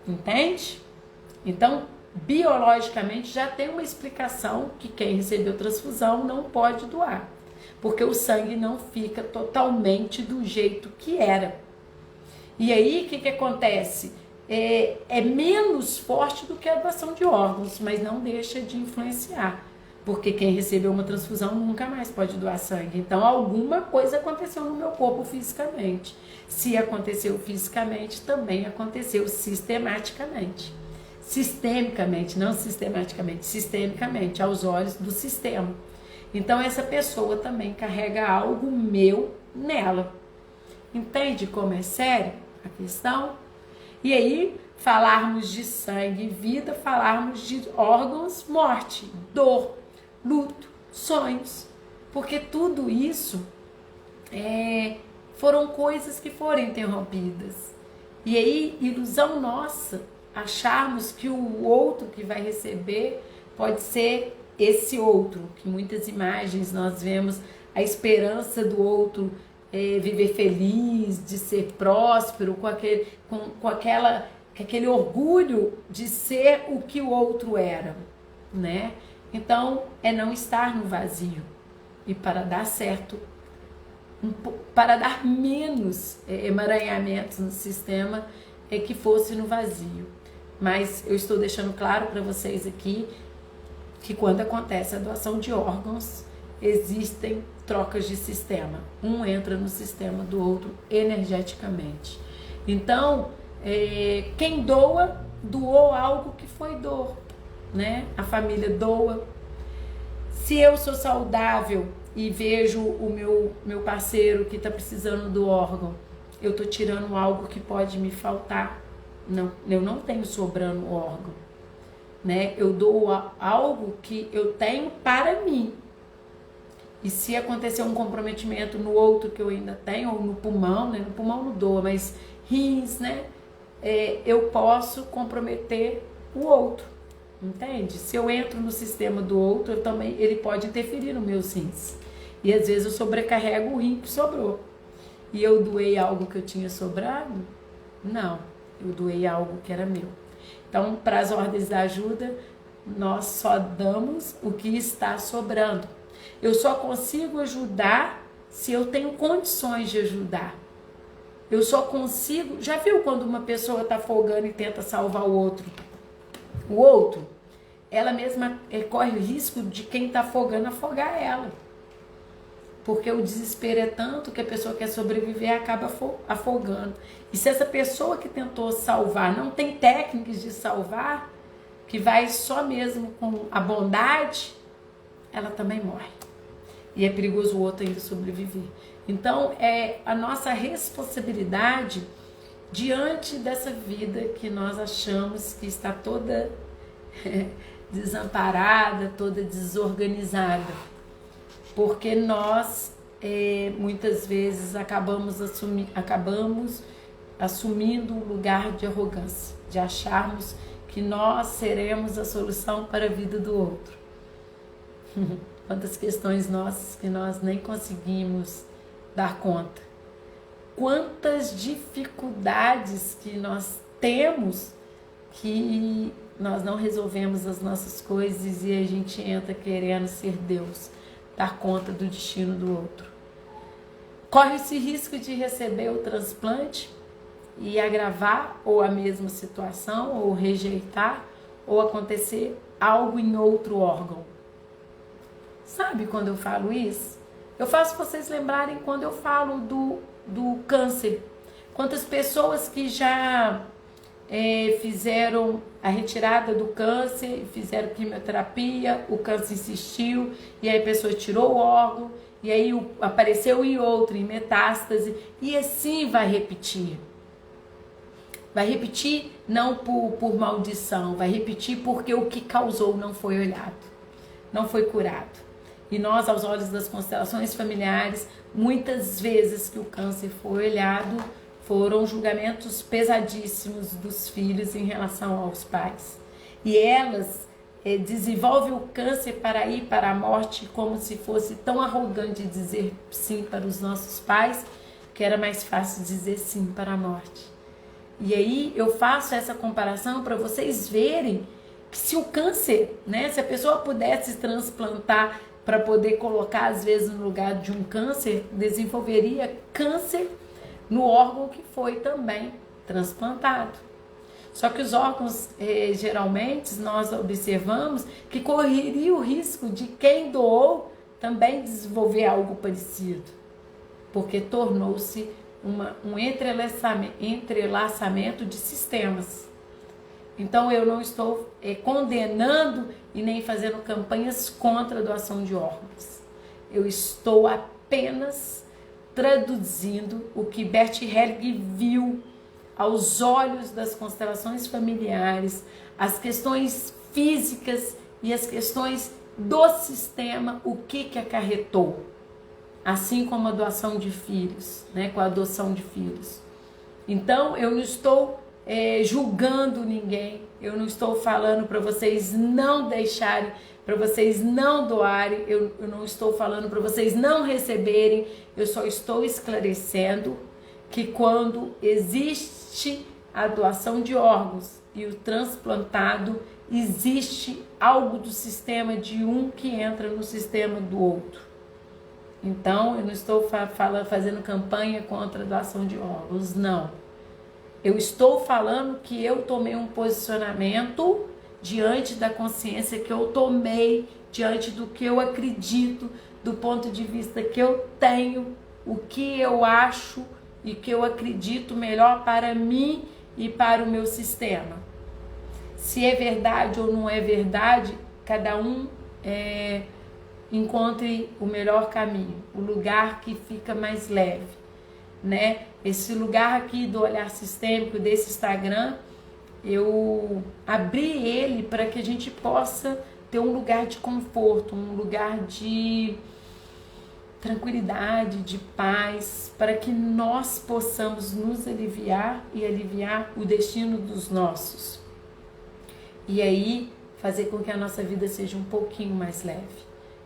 Entende? Então, biologicamente já tem uma explicação que quem recebeu transfusão não pode doar, porque o sangue não fica totalmente do jeito que era. E aí, o que acontece? É menos forte do que a doação de órgãos, mas não deixa de influenciar, porque quem recebeu uma transfusão nunca mais pode doar sangue. Então, alguma coisa aconteceu no meu corpo fisicamente. Se aconteceu fisicamente, também aconteceu sistematicamente. Sistemicamente, não sistematicamente, sistemicamente, aos olhos do sistema. Então, essa pessoa também carrega algo meu nela. Entende como é sério a questão? E aí, falarmos de sangue e vida, falarmos de órgãos, morte, dor, luto, sonhos. Porque tudo isso foram coisas que foram interrompidas. E aí, ilusão nossa, acharmos que o outro que vai receber pode ser esse outro, que muitas imagens nós vemos a esperança do outro viver feliz, de ser próspero, com aquele orgulho de ser o que o outro era, né? Então, é não estar no vazio. E para dar certo, para dar menos emaranhamentos no sistema, que fosse no vazio. Mas eu estou deixando claro para vocês aqui que quando acontece a doação de órgãos, existem trocas de sistema. Um entra no sistema do outro energeticamente. Então, quem doa, doou algo que foi dor, né? A família doa. Se eu sou saudável e vejo o meu parceiro que está precisando do órgão, eu estou tirando algo que pode me faltar. Não, eu não tenho sobrando órgão, né? Eu dou algo que eu tenho para mim. E se acontecer um comprometimento no outro que eu ainda tenho, ou no pulmão, né? No pulmão não doa, mas rins, né? Eu posso comprometer o outro, entende? Se eu entro no sistema do outro, ele pode interferir no meus rins. E às vezes eu sobrecarrego o rim que sobrou. E eu doei algo que eu tinha sobrado? Não, eu doei algo que era meu. Então, para as ordens da ajuda, nós só damos o que está sobrando. Eu só consigo ajudar se eu tenho condições de ajudar. Eu só consigo... Já viu quando uma pessoa está afogando e tenta salvar o outro? O outro, ela mesma corre o risco de quem está afogando afogar ela. Porque o desespero é tanto que a pessoa quer sobreviver e acaba afogando. E se essa pessoa que tentou salvar não tem técnicas de salvar, que vai só mesmo com a bondade, ela também morre. E é perigoso o outro ainda sobreviver. Então, é a nossa responsabilidade diante dessa vida que nós achamos que está toda desamparada, toda desorganizada. Porque nós, muitas vezes, acabamos assumindo um lugar de arrogância, de acharmos que nós seremos a solução para a vida do outro. Quantas questões nossas que nós nem conseguimos dar conta. Quantas dificuldades que nós temos que nós não resolvemos as nossas coisas e a gente entra querendo ser Deus, dar conta do destino do outro. Corre esse risco de receber o transplante e agravar ou a mesma situação, ou rejeitar, ou acontecer algo em outro órgão. Sabe quando eu falo isso? Eu faço vocês lembrarem quando eu falo do câncer. Quantas pessoas que já fizeram a retirada do câncer, fizeram quimioterapia, o câncer insistiu, e aí a pessoa tirou o órgão, e aí apareceu em outro, em metástase, e assim vai repetir. Vai repetir não por maldição, vai repetir porque o que causou não foi olhado, não foi curado. E nós, aos olhos das constelações familiares, muitas vezes que o câncer foi olhado, foram julgamentos pesadíssimos dos filhos em relação aos pais. E elas desenvolvem o câncer para ir para a morte como se fosse tão arrogante dizer sim para os nossos pais, que era mais fácil dizer sim para a morte. E aí eu faço essa comparação para vocês verem que se o câncer, né, se a pessoa pudesse transplantar para poder colocar às vezes no lugar de um câncer, desenvolveria câncer no órgão que foi também transplantado. Só que os órgãos, geralmente, nós observamos que correria o risco de quem doou também desenvolver algo parecido, porque tornou-se um entrelaçamento de sistemas. Então eu não estou condenando e nem fazendo campanhas contra a doação de órgãos. Eu estou apenas traduzindo o que Bert Helling viu aos olhos das constelações familiares, as questões físicas e as questões do sistema, o que acarretou. Assim como a doação de filhos, né, com a adoção de filhos. Então eu não estou julgando ninguém, eu não estou falando para vocês não deixarem, para vocês não doarem, eu não estou falando para vocês não receberem, eu só estou esclarecendo que quando existe a doação de órgãos e o transplantado, existe algo do sistema de um que entra no sistema do outro. Então, eu não estou fazendo campanha contra a doação de órgãos, não. Eu estou falando que eu tomei um posicionamento diante da consciência que eu tomei diante do que eu acredito, do ponto de vista que eu tenho, o que eu acho e que eu acredito melhor para mim e para o meu sistema. Se é verdade ou não é verdade, cada um encontre o melhor caminho, o lugar que fica mais leve, né? Esse lugar aqui do olhar sistêmico, desse Instagram, eu abri ele para que a gente possa ter um lugar de conforto, um lugar de tranquilidade, de paz, para que nós possamos nos aliviar e aliviar o destino dos nossos. E aí, fazer com que a nossa vida seja um pouquinho mais leve.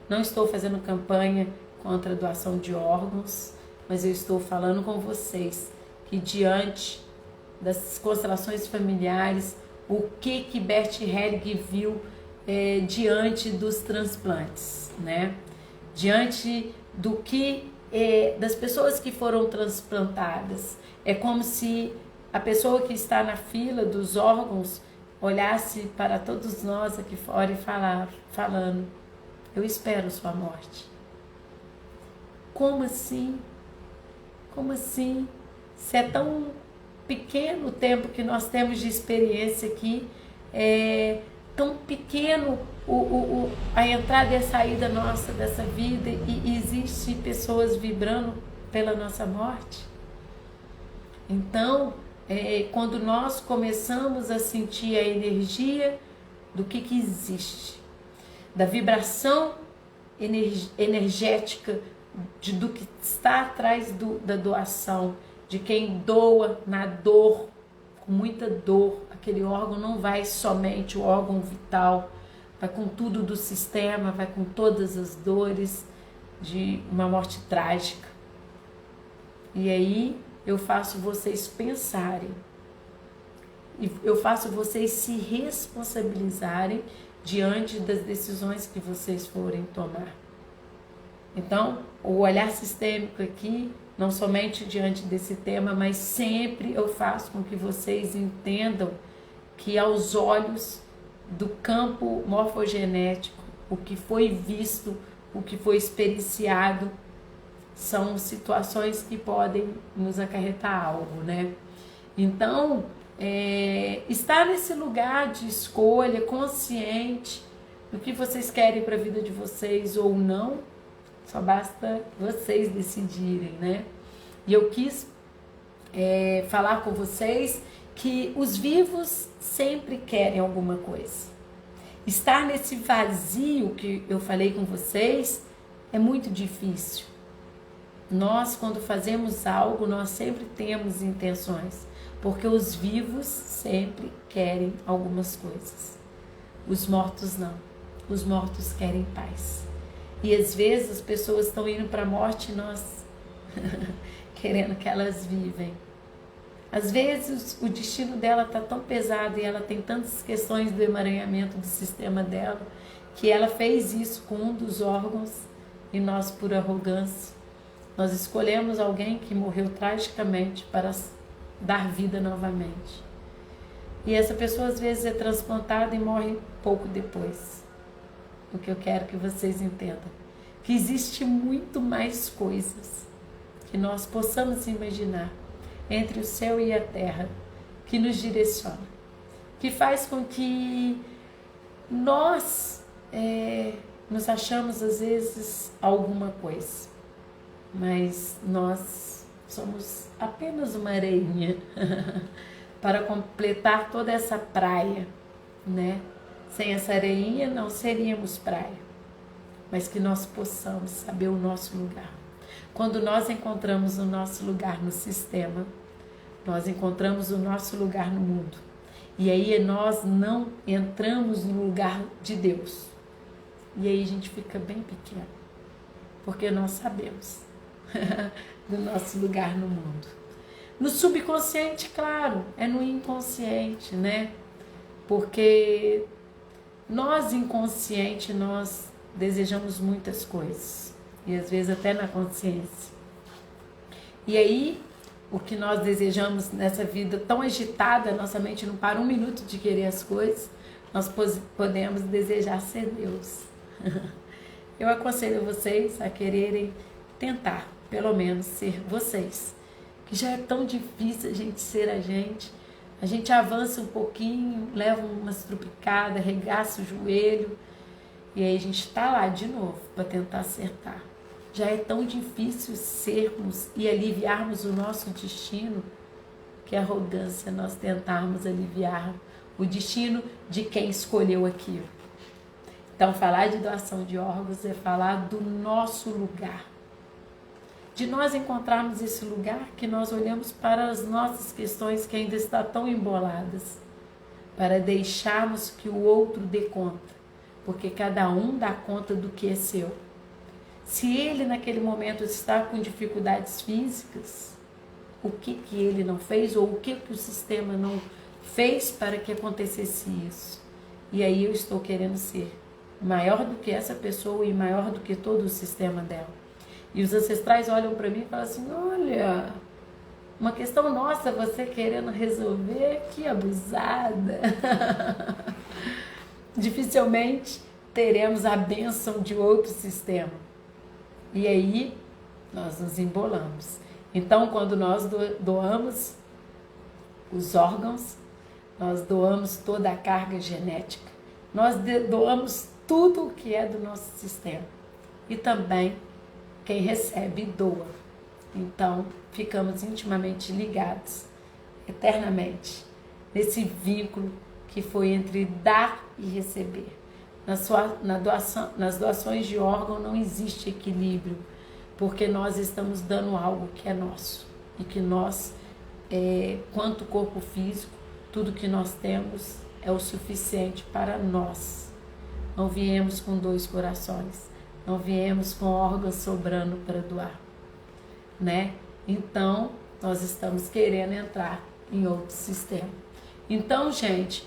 Não estou fazendo campanha contra a doação de órgãos, mas eu estou falando com vocês que diante das constelações familiares, o que Bert Helling viu diante dos transplantes, né? Diante do que das pessoas que foram transplantadas. É como se a pessoa que está na fila dos órgãos olhasse para todos nós aqui fora e falando: eu espero sua morte. Como assim? Como assim? Se é tão pequeno o tempo que nós temos de experiência aqui, tão pequeno a entrada e a saída nossa dessa vida, e existe pessoas vibrando pela nossa morte. Então, quando nós começamos a sentir a energia do que existe, da vibração energética do que está atrás da doação, de quem doa na dor, com muita dor, aquele órgão não vai somente o órgão vital, vai com tudo do sistema, vai com todas as dores de uma morte trágica. E aí eu faço vocês pensarem, eu faço vocês se responsabilizarem diante das decisões que vocês forem tomar. Então, o olhar sistêmico aqui, não somente diante desse tema, mas sempre eu faço com que vocês entendam que aos olhos do campo morfogenético, o que foi visto, o que foi experienciado, são situações que podem nos acarretar algo, né? Então, estar nesse lugar de escolha consciente do que vocês querem para a vida de vocês ou não, só basta vocês decidirem, né? E eu quis falar com vocês que os vivos sempre querem alguma coisa. Estar nesse vazio que eu falei com vocês é muito difícil. Nós, quando fazemos algo, nós sempre temos intenções, porque os vivos sempre querem algumas coisas. Os mortos não. Os mortos querem paz. E às vezes as pessoas estão indo para a morte e nós querendo que elas vivem. Às vezes o destino dela está tão pesado e ela tem tantas questões do emaranhamento do sistema dela, que ela fez isso com um dos órgãos e nós, por arrogância, nós escolhemos alguém que morreu tragicamente para dar vida novamente. E essa pessoa às vezes é transplantada e morre pouco depois. O que eu quero que vocês entendam, que existe muito mais coisas que nós possamos imaginar entre o céu e a terra, que nos direciona, que faz com que nós nos achamos às vezes alguma coisa, mas nós somos apenas uma areinha para completar toda essa praia, né? Sem essa areinha não seríamos praia, mas que nós possamos saber o nosso lugar. Quando nós encontramos o nosso lugar no sistema, nós encontramos o nosso lugar no mundo. E aí nós não entramos no lugar de Deus. E aí a gente fica bem pequeno, porque nós sabemos do nosso lugar no mundo. No subconsciente, claro, é no inconsciente, né? Porque nós, inconsciente, nós desejamos muitas coisas. E às vezes até na consciência. E aí, o que nós desejamos nessa vida tão agitada, nossa mente não para um minuto de querer as coisas, nós podemos desejar ser Deus. Eu aconselho vocês a quererem tentar, pelo menos, ser vocês. Que já é tão difícil a gente ser a gente. A gente avança um pouquinho, leva umas trupicadas, arregaça o joelho e aí a gente está lá de novo para tentar acertar. Já é tão difícil sermos e aliviarmos o nosso destino, que arrogância nós tentarmos aliviar o destino de quem escolheu aquilo. Então, falar de doação de órgãos é falar do nosso lugar. De nós encontrarmos esse lugar que nós olhamos para as nossas questões que ainda estão tão emboladas, para deixarmos que o outro dê conta, porque cada um dá conta do que é seu. Se ele naquele momento está com dificuldades físicas, o que ele não fez ou o que o sistema não fez para que acontecesse isso? E aí eu estou querendo ser maior do que essa pessoa e maior do que todo o sistema dela. E os ancestrais olham para mim e falam assim, olha, uma questão nossa, você querendo resolver, que abusada. Dificilmente teremos a bênção de outro sistema. E aí nós nos embolamos. Então, quando nós doamos os órgãos, nós doamos toda a carga genética. Nós doamos tudo o que é do nosso sistema. E também quem recebe doa. Então, ficamos intimamente ligados, eternamente, nesse vínculo que foi entre dar e receber. Nas doações de órgão não existe equilíbrio, porque nós estamos dando algo que é nosso. E que nós, quanto corpo físico, tudo que nós temos é o suficiente para nós. Não viemos com 2 corações, não viemos com órgãos sobrando para doar, né? Então, nós estamos querendo entrar em outro sistema. Então, gente,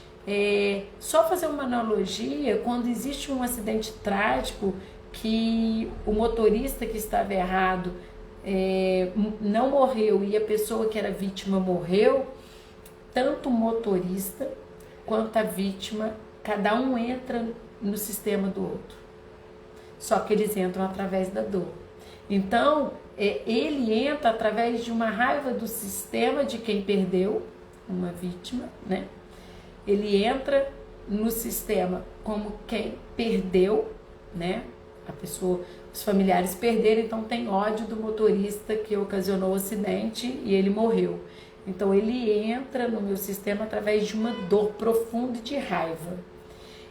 só fazer uma analogia, quando existe um acidente trágico que o motorista que estava errado não morreu e a pessoa que era vítima morreu, tanto o motorista quanto a vítima, cada um entra no sistema do outro. Só que eles entram através da dor. Então, ele entra através de uma raiva do sistema de quem perdeu, uma vítima, né? Ele entra no sistema como quem perdeu, né? A pessoa, os familiares perderam, então tem ódio do motorista que ocasionou o acidente e ele morreu. Então ele entra no meu sistema através de uma dor profunda e de raiva.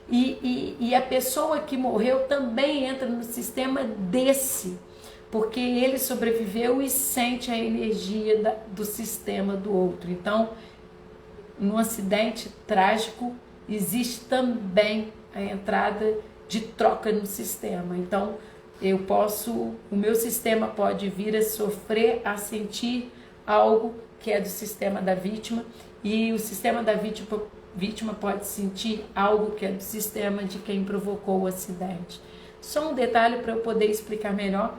E a pessoa que morreu também entra no sistema desse, porque ele sobreviveu e sente a energia do sistema do outro. Então, no acidente trágico, existe também a entrada de troca no sistema. Então, o meu sistema pode vir a sofrer, a sentir algo que é do sistema da vítima, e o sistema da vítima pode sentir algo que é do sistema de quem provocou o acidente. Só um detalhe para eu poder explicar melhor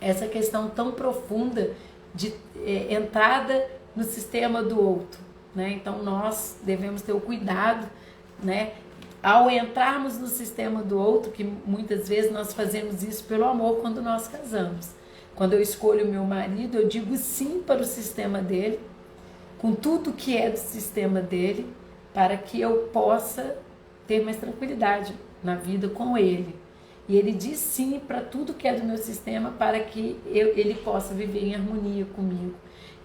essa questão tão profunda de entrada no sistema do outro, né? Então nós devemos ter o cuidado, né? Ao entrarmos no sistema do outro, que muitas vezes nós fazemos isso pelo amor quando nós casamos. Quando eu escolho meu marido, eu digo sim para o sistema dele, com tudo que é do sistema dele, para que eu possa ter mais tranquilidade na vida com ele. E ele diz sim para tudo que é do meu sistema, para que ele possa viver em harmonia comigo.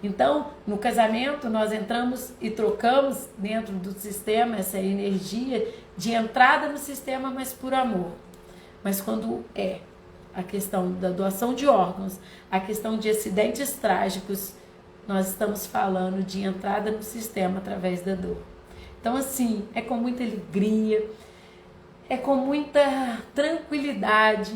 Então, no casamento, nós entramos e trocamos dentro do sistema essa energia de entrada no sistema, mas por amor. Mas quando é a questão da doação de órgãos, a questão de acidentes trágicos, nós estamos falando de entrada no sistema através da dor. Então, assim, é com muita alegria, é com muita tranquilidade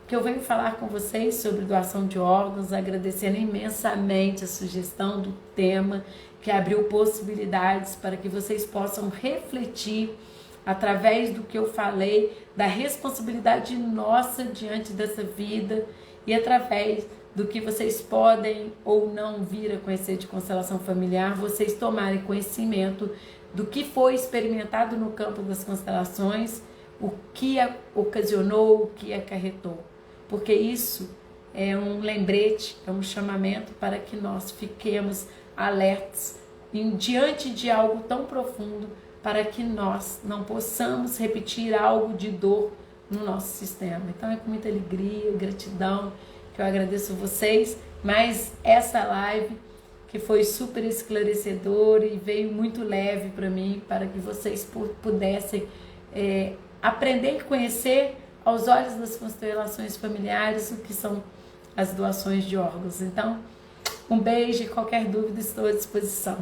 que eu venho falar com vocês sobre doação de órgãos, agradecendo imensamente a sugestão do tema, que abriu possibilidades para que vocês possam refletir através do que eu falei, da responsabilidade nossa diante dessa vida e através do que vocês podem ou não vir a conhecer de constelação familiar, vocês tomarem conhecimento do que foi experimentado no campo das constelações o que ocasionou, o que acarretou, porque isso é um lembrete, é um chamamento para que nós fiquemos alertos diante de algo tão profundo, para que nós não possamos repetir algo de dor no nosso sistema. Então é com muita alegria, gratidão que eu agradeço vocês, mas essa live que foi super esclarecedora e veio muito leve para mim, para que vocês pudessem aprender e conhecer aos olhos das constelações familiares o que são as doações de órgãos. Então, um beijo e qualquer dúvida estou à disposição.